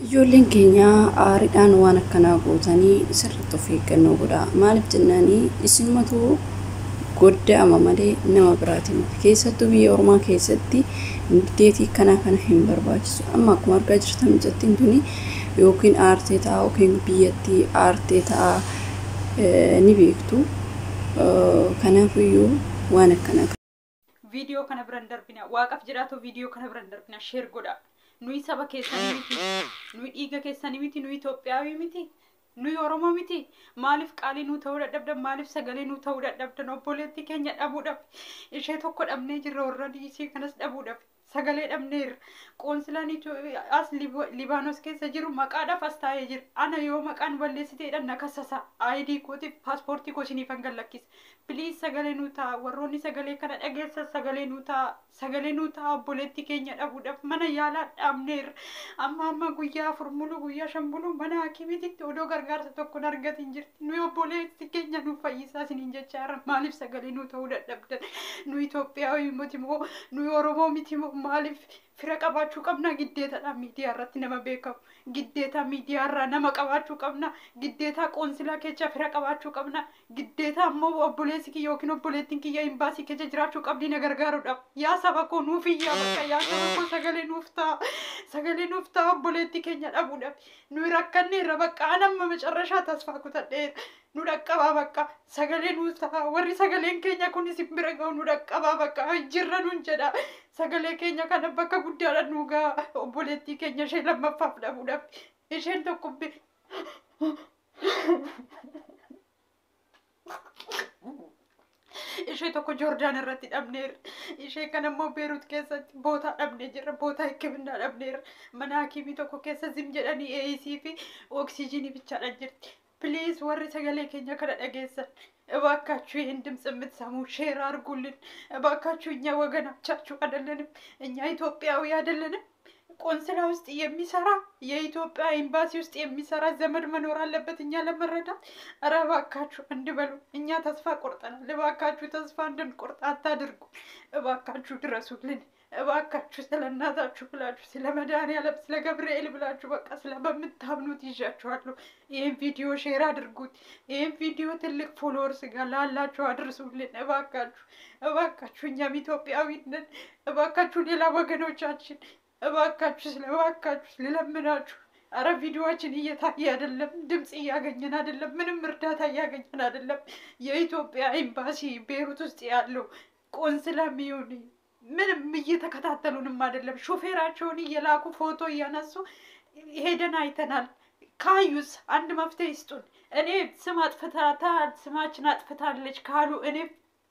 Ijoolleen keenya aariidhaan waan akkanaa gootanii sirriitti of eeggannoo godhaa. Maaliif jennaanii isinumatu goddaama malee nama biraati miti. Keessattuu biyya ormaa keessatti deetii kana hin barbaachisu. Amma akkuma argaa jirtan mijattiin tuni yookiin aartee ta'a yookiin biyyattii aartee ta'a ni beektu. Kanaafiyyuu waan akkanaa. Video kana biran darbina waaqaf jedhaatu video kana biran darbina share godha. Nui saba keessanii miti, nui dhiiga keessanii miti, nui Itoophiyaawii miti, nui Oromoo miti. Maaliif qaalii nu ta'uu dadhabdan, maaliif sagalee nu ta'uu dadhabdan, obboleettii keenya dhabuudhaaf ishee tokko dhabnee jirra warra dhiisii kanas dhabuudhaaf sagalee dhabneerra. Qoonsilaan as Libaanos keessa jiru maqaadhaaf as taa'ee jira. Ana yoo maqaan balleessiteedhaan na kassasa. ID kootiif paaspoortii koo isiniif hin gallakkisa. Please sagalee nu ta'a. Warroonni sagalee kana dhageessan sagalee nu ta'a. Sagalee nu ta'a obboleettii keenya dhabuudhaaf mana yaalaa dhabneerra. Amma guyyaa 4 mulu guyyaa 5 mulu mana hakimiititti odoo gargaarsa tokko hin argatin jirti. Nui obboleettii keenya nu fayyisaa isiniin jechaa jirra. Maaliif sagalee nu ta'uu dadhabdan? Nui Itoophiyaawii miti moo nui Oromoo miti moo maaliif fira qabaachuu qabna? Giddeetaadhaan miidiyaa irratti nama beekamu. Giddeetaa miidiyaa irraa nama qabaachuu qabna. Giddeetaa qoonsilaa keessa fira qabaachuu qabna. Giddeetaa ammoo obboleessi kiyya yookiin obboleettiin kiyya imbaasii keessa jiraachuu qabdi na gargaaruudhaaf. Yaa saba koo nuuf iyyaa bakka yaa saba koo sagalee nuuf ta'a. Sagalee nuuf ta'a obboleettii keenya dhabuudhaaf. Nuyi rakkanneerra bakka anamma macarrashaa tasfaa kutadheera. Nu dhaqqabaa bakka sagalee nuuf ta'a. Warri sagaleen keenya kun isin bira ga'u nu dhaqqabaa bakka jirra nuun jedha. Sagalee keenya kana bakka guddaadhaan nu ga'a. Obboleettii keenya ishee lammaffaaf dhabuudhaaf. Isheen tokko ishee tokko Joordaan irratti dhabneerra. Ishee kana immoo Beerut keessatti bootaa dhabnee jirra. Bootaa hikkiminaa dhabneerra. Mana hakimii tokko keessa zim jedhanii AEC fi oksijiinii bichaadhaan jirti. Please warri sagalee keenya kana dhageessan እባካችሁ ይህን ድምጽ የምትሰሙ ሼር አድርጉልን። እባካችሁ እኛ ወገናቻችሁ አይደለንም፣ እኛ ኢትዮጵያዊ አይደለንም። ቆንስላ ውስጥ የሚሰራ የኢትዮጵያ ኤምባሲ ውስጥ የሚሰራ ዘመድ መኖር አለበት እኛ ለመረዳት። ኧረ እባካችሁ እንድበሉ። እኛ ተስፋ ቆርጠናል። እባካችሁ ተስፋ እንድንቆርጥ አታድርጉ። እባካችሁ ድረሱልን። እባካችሁ ስለ እናታችሁ ብላችሁ ስለ መድኃኒዓለም ስለ ገብርኤል ብላችሁ በቃ ስለምታምኑት ይዣችኋለሁ። ይሄን ቪዲዮ ሼር አድርጉት። ይሄን ቪዲዮ ትልቅ ፎሎወርስ ጋር ላላችሁ አድርሱልን። እባካችሁ እኛም ኢትዮጵያዊ ነን። እባካችሁ ሌላ ወገኖቻችን እባካችሁ ስለለምናችሁ። አረ ቪዲዮአችን እየታየ አይደለም፣ ድምጽ እያገኘን አይደለም፣ ምንም እርዳታ እያገኘን አይደለም። የኢትዮጵያ ኤምባሲ ቤሩት ውስጥ ያለው ቆንስላ ሚዩኒ ምንም እየተከታተሉንም አይደለም። ሾፌራቸውን እየላኩ ፎቶ እያነሱ ሄደን አይተናል። ካዩስ አንድ መፍትሄ ይስጡን። እኔ ስም አጥፍታታል ስማችን አጥፍታለች ካሉ እኔ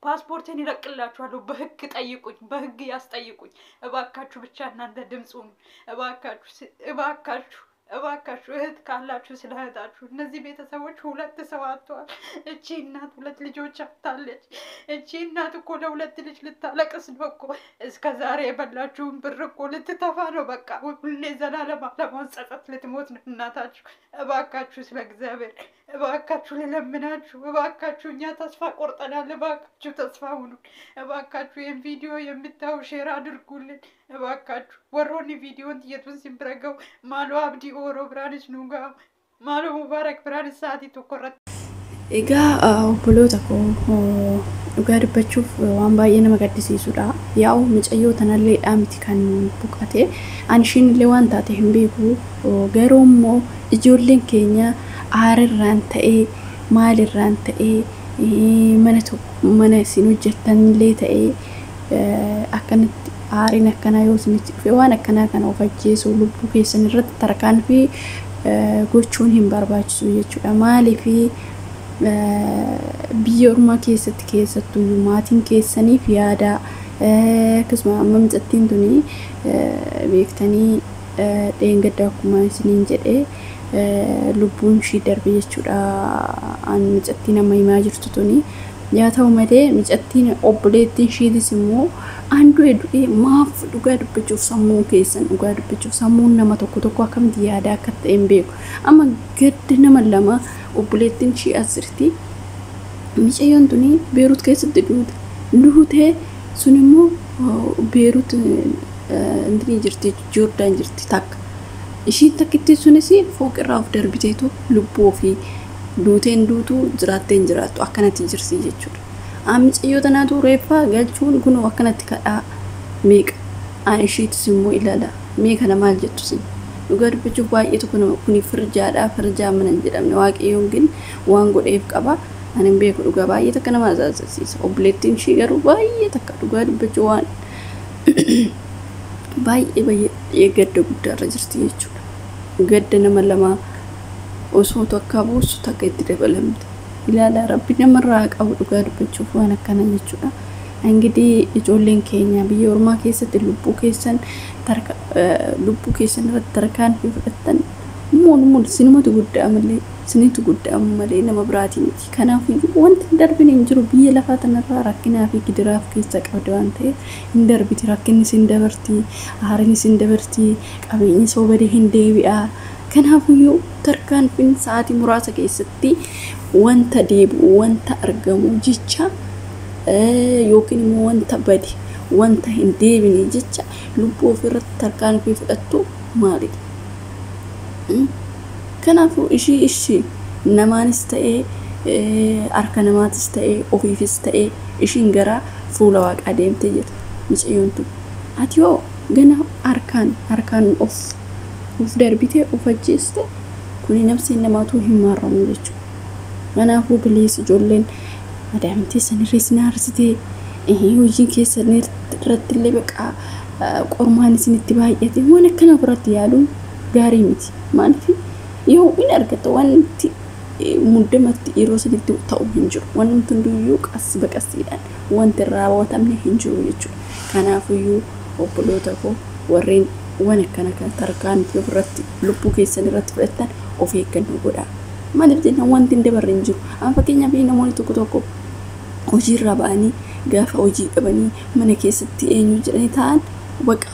ፓስፖርቴን ይለቅላችኋለሁ። በህግ ጠይቁኝ፣ በህግ ያስጠይቁኝ። እባካችሁ ብቻ እናንተ ድምጹን እባካችሁ እህት ካላችሁ ስለ እህታችሁ። እነዚህ ቤተሰቦች 2 ሰው አጥተዋል። እቺ እናት 2 ልጆች አጥታለች። እቺ እናት እኮ ለ2 ልጅ ልታለቅስ ነው እኮ። እስከ ዛሬ የበላችሁን ብር እኮ ልትተፋ ነው በቃ። ሁሌ ዘላለም ለማንጸጸት ልትሞት ነው እናታችሁ። እባካችሁ ስለ እግዚአብሔር እባካችሁ ልለምናችሁ። እባካችሁ እኛ ተስፋ ቆርጠናል። እባካችሁ ተስፋ ሁኑ። እባካችሁ ይህን ቪዲዮ የምታዩ ሼር አድርጉልን። እባካችሁ ወሮኒ ቪዲዮን ትየቱን ሲምብረገው ማሎ አብዲ ኦሮ ብራንስ ኑጋ ማሎ ሙባረክ ብራንስ ሳቲ ተቆረጥ ኤጋ ኦፖሎታ ኮ dhugaa dubbachuuf waan baay'ee nama gaddisiisudha. Yaa'u mucayyoo tanallee dhaamti kan buqate anshiinillee waan taate hin beeku. Garuu immoo ijoolleen keenya aarirraan ta'ee maalirraan ta'ee mana isin hojjettanillee ta'ee akkanatti aariin akkanaa yoo isinitti dhufe waan akkanaa kana of ajjeesuu lubbuu keessan irratti tarkaan fi gochuun hin barbaachisu jechuudha. Maaliifi biyya ormaa keessattuu maatiin keessaniif yaada akkasuma amma mucattiin tuni beektanii dheengadda akkuma isiniin jedhee lubbuun ishii darbe jechuudha. An mucattiin amma himaa jirtu tuni yaa ta'u malee mucattiin obboleettiin ishiitis immoo andu du'ee maaf dhugaa dubbachuuf sammuu keessan dhugaa dubbachuuf sammuun nama tokko akkamitti yaada akka ta'e hin beeku. Amma gaddi nama lama obboleettiin ishii asirti. Mucayyoon tuni Beerut keessatti duutee sun immoo Beerut jirti Joordaan jirti takka. ishiin takkitti sunis fooqirraa of darbiteetu lubbuu fi duuteen duutu jiraatteen jiraattu akkanatti jirsi jechuudha. Mucayyoo tanaatu reeffaa galchuun kunoo akkanatti kadhaa meeqa ishiitis immoo ilaala mee kana maal jettu sin dhugaa dubbachuuf baay'ee tokko nama kuni firjaadhaa firjaa mana hin jedhamne waaqayyoon ግን waan godheef qaba ani beeku dhugaa baay'ee takka nama azaazasiisa obboleettiin ishii garuu baay'ee takka dhugaa dubbachuu waan baay'ee gadda guddaarra jirti jechuudha. Gadda nama lama osoo takka buusu takka itti dabalamte ilaala rabbi namarraa qabu dhugaa dubbachuuf waan akkana jechuudha. Enggidi ijoolleen keenya biyya ormaa keessatti lubbuu keessan irratti tarkaan fudhatan muun sinumatu guddaa malee sinitu guddaa malee nama biraatii miti. Kanaafuu wanti darbin hin jiru biyya lafaa tanarraa rakkinaa fi gidiraaf keessa qabda waan ta'eef hin darbiti rakkinni sin dabarti aarinni sin dabarti qabeenyi soo badee hin deebi'a. Kanaafuu tarkaan fin sa'aatii muraasa keessatti wanta deebi'u wanta argamu jecha yookiin immoo wanta badi wanta hin deebine jecha lubbuu ofirratti tarkaan fi fudhattu maali? Kanaafuu ishii namaanis ta'ee harka namaatis ta'ee ofiifis ta'ee ishiin gara fuula waaqaa deemtee jirti mucayyoon tun. Ati yoo gana harkaan of darbitee of ajjeeste kuni nafsiin namaatu hin maaramu jechuudha. Kanaafuu bilees ijoolleen madaamtee sanirree sinaarsitee hojii keessan irratti illee baqa qormaan isinitti baay'ate waan akkana biratti yaaluun gaarii miti. Maaliif yoo in argata wanti muddamatti yeroo sanitti ta'u hin jiru. Wanti hunduyyuu qassi baqassiidhaan wanti raawwatamne hin jiru jechuudha. Kanaafuu obboloota koo warreen waan akkana kan tarkaan ofirratti lubbuu keessan irratti fudhatan of eeggannoo godhaa. Maaliif jennaan wanti hin dabarre hin jiru. Amma fakkeenyaaf namoonni tokko hojiirra ba'anii gaafa hojii qabanii mana keessatti eenyu jedhanii ta'an baqa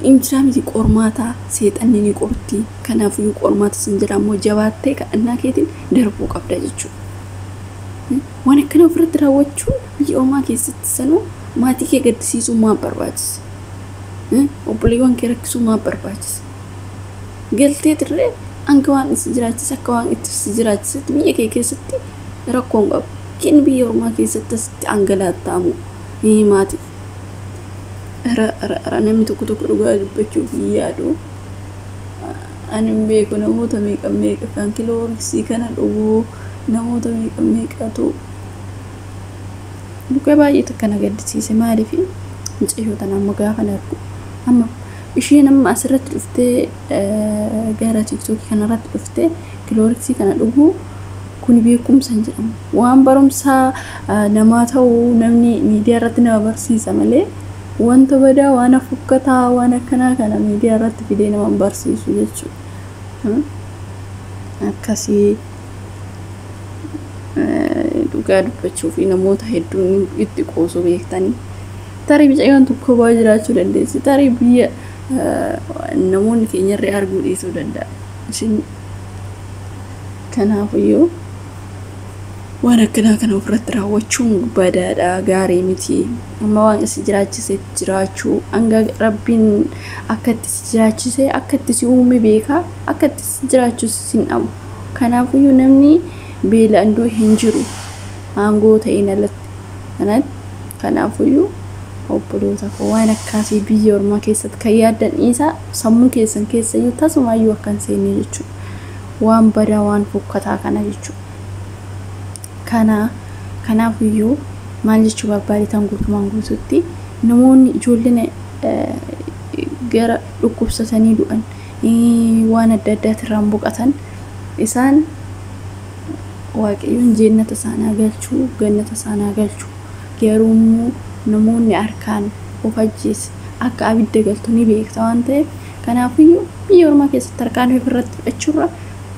imtiraamiti qormaata seexanni ni qorti. Kanaafuu qormaata sin jedhamu jabaattee kadhannaa keetiin darbuu qabda jechuudha. Waan akkana ofirratti raawwachuun biyya ormaa keessatti sanuu maatii kee gaddisiisuu maal barbaachisa? Obboleewwan kee rakkisuu maal barbaachisa? Galtee dirree hanga waan itti jiraachisa akka waan itti jiraachisutti biyya kee keessatti rakkoon qabu. Kin biyya ormaa keessatti asitti angalaatamu maatii namni tokko dhugaa dubbachuuf yaadu ani beeku namoota meeqa kan kiloorisii kana dhuguu namoota meeqatu dhugaa baay'ee akkana gaddisiise. Maaliif mucayyoo tana amma gaafa argu amma isheen amma asirratti dhuftee gara TikTok kanarratti dhuftee kiloorisii kana dhuguu kun beekumsa jedhamu waan barumsaa namaa ta'uu namni miidiyaa irratti nama barsiisa malee wanta badaa waan afukkataa waan akkanaa kana miidiyaa irratti fidee nama barsiisu jechuudha. Akkasii dhugaa dubbachuu fi namoota hedduun itti qoosuu beektanii tarii mucayyoon tokko baay'ee jiraachuu dandeessi. Tarii biyya namoonni keenyarree arguu dhiisuu danda'a. Kanaafuu waan akkanaa kana ofirratti raawwachuun badaadha gaarii miti. Amma waan si jiraachise jiraachuu hanga rabbiin akkatti si jiraachise akkatti si uume beeka akkatti si jiraachus sin dhabu. Kanaafuu namni beelandoo hin jiru aangoo ta'een alatti. Kanaafuu obboloota koo waan akkasii biyya ormaa keessatti kan yaaddan isaa sammuu keessan keessa yoo tasumaayyuu akkan seenne jechuudha. Waan badaa waan fokkataa kana jechuudha. Kanaafuu maal jechuu barbaadan guutumaan guututti namoonni ijoolleen gara dhukkubsatanii du'an waan adda addaatirraan boqotan isaan waaqayyoon jannata isaanii galchuu gannata isaanii galchuu garuu namoonni harkaan of ajjees akka abidda galtu ni beekta waan ta'eef kanaafuu biyya ormaa keessatti harkaan ofirratti fudhachuurra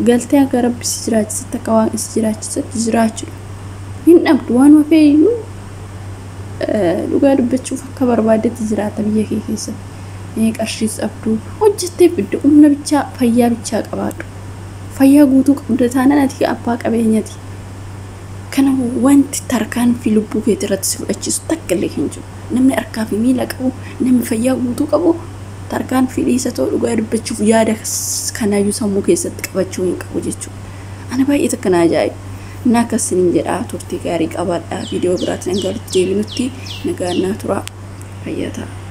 galtee akka rabbi si jiraachisutti akka waan si jiraachisutti jiraachuudha. Hin dhabdu waan wafeeyyuu dhugaa dubbachuuf akka barbaadetti jiraata biyya kee keessatti. Qarshiis dhabdu hojjettee fidde humna bichaa fayyaa bichaa qabaadhu. Fayyaa guutuu qabda taanaan ati abbaa qabeenyaati. Kana wanti tarkaan fi lubbuu keetii irratti si fudhachiisu takka illee hin jiru. Namni harkaa fi miila qabu namni fayyaa guutuu qabu tarkaan fidhiisa ta'uu dhugaa dubbachuuf yaada kanaayyuu sammuu keessatti qabachuu hin qabu jechuudha. Ani baay'ee takkan ajaa'iba. Naa akkasiin jedhaa turtii gaarii qabaadhaa. Viidiyoo biraatiin hanga walitti deebinutti nagaan naa turaa. Fayyaa ta'a.